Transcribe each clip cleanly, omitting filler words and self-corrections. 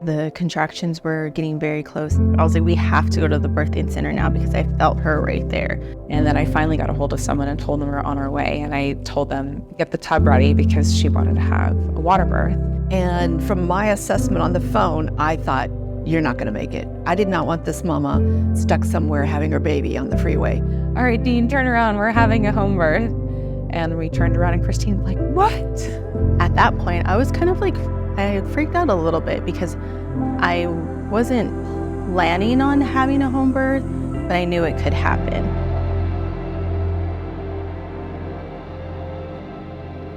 The contractions were getting very close. I was like, we have to go to the birthing center now because I felt her right there. And then I finally got a hold of someone and told them we were on our way. And I told them, get the tub ready because she wanted to have a water birth. And from my assessment on the phone, I thought, you're not gonna make it. I did not want this mama stuck somewhere having her baby on the freeway. All right, Dean, turn around. We're having a home birth. And we turned around and Kristine was like, what? At that point, I was kind of like, I had freaked out a little bit because I wasn't planning on having a home birth, but I knew it could happen.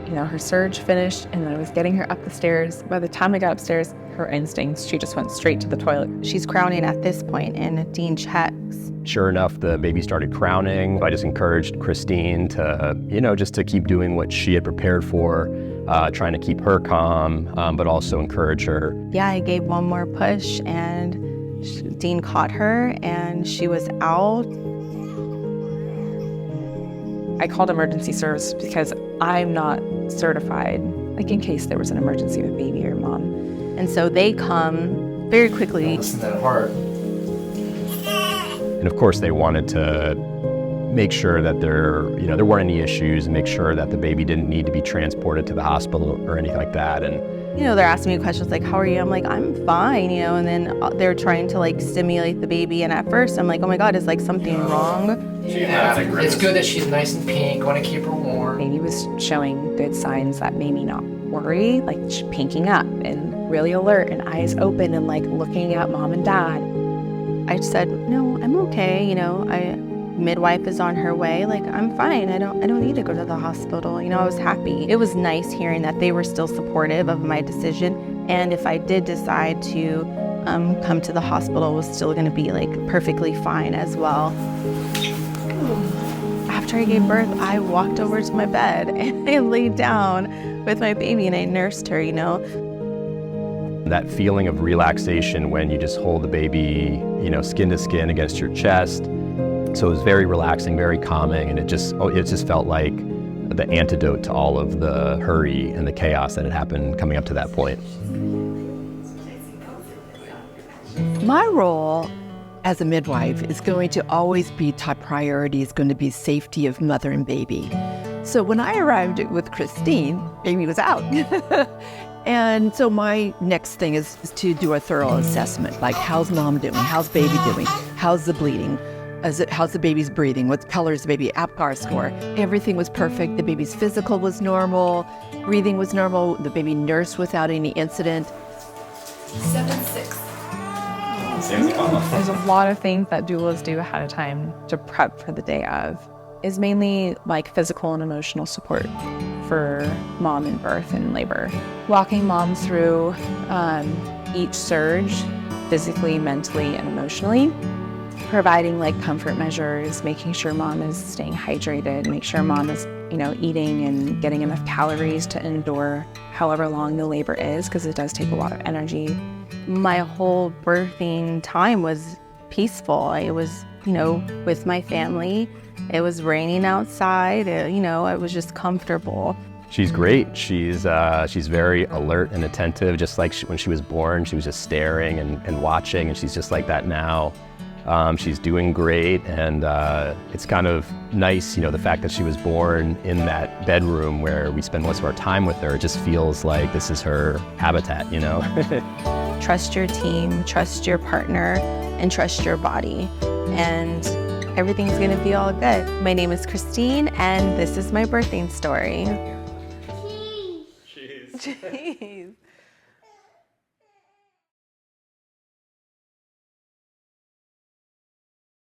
You know, her surge finished and I was getting her up the stairs. By the time I got upstairs, her instincts, she just went straight to the toilet. She's crowning at this point and Dean checks. Sure enough, the baby started crowning. I just encouraged Kristine to, just to keep doing what she had prepared for, trying to keep her calm, but also encourage her. Yeah, I gave one more push and Dean caught her and she was out. I called emergency service because I'm not certified, like in case there was an emergency with baby or mom. And so they come very quickly. Listen to that heart. And of course, they wanted to make sure that there weren't any issues and make sure that the baby didn't need to be transported to the hospital or anything like that. And they're asking me questions like, how are you? I'm like, I'm fine, and then they're trying to stimulate the baby. And at first I'm like, oh my God, is something wrong? Yeah, it's good that she's nice and pink. Want to keep her warm. Baby was showing good signs that made me not worry, like pinking up and really alert and eyes open and looking at mom and dad. I said, no, I'm okay. Midwife is on her way. I'm fine. I don't need to go to the hospital. I was happy. It was nice hearing that they were still supportive of my decision. And if I did decide to come to the hospital, it was still going to be perfectly fine as well. After I gave birth, I walked over to my bed and I laid down with my baby and I nursed her, That feeling of relaxation when you just hold the baby, skin to skin against your chest. So it was very relaxing, very calming, and it just felt like the antidote to all of the hurry and the chaos that had happened coming up to that point. My role as a midwife is going to always be top priority, is going to be safety of mother and baby. So when I arrived with Kristine, baby was out. And so my next thing is to do a thorough assessment, how's mom doing? How's baby doing? How's the bleeding? How's the baby's breathing? What color is the baby? APGAR score. Everything was perfect. The baby's physical was normal. Breathing was normal. The baby nursed without any incident. 7-6. There's a lot of things that doulas do ahead of time to prep for the day of. Is mainly physical and emotional support for mom in birth and labor. Walking mom through each surge, physically, mentally, and emotionally. Providing comfort measures, making sure mom is staying hydrated, make sure mom is, eating and getting enough calories to endure however long the labor is, because it does take a lot of energy. My whole birthing time was peaceful. It was, with my family. It was raining outside. I was just comfortable. She's great. She's very alert and attentive, just like when she was born. She was just staring and watching, and she's just like that now. She's doing great, and it's kind of nice, the fact that she was born in that bedroom where we spend most of our time with her. It just feels like this is her habitat, Trust your team, trust your partner, and trust your body, and everything's gonna be all good. My name is Kristine, and this is my birthing story. Jeez.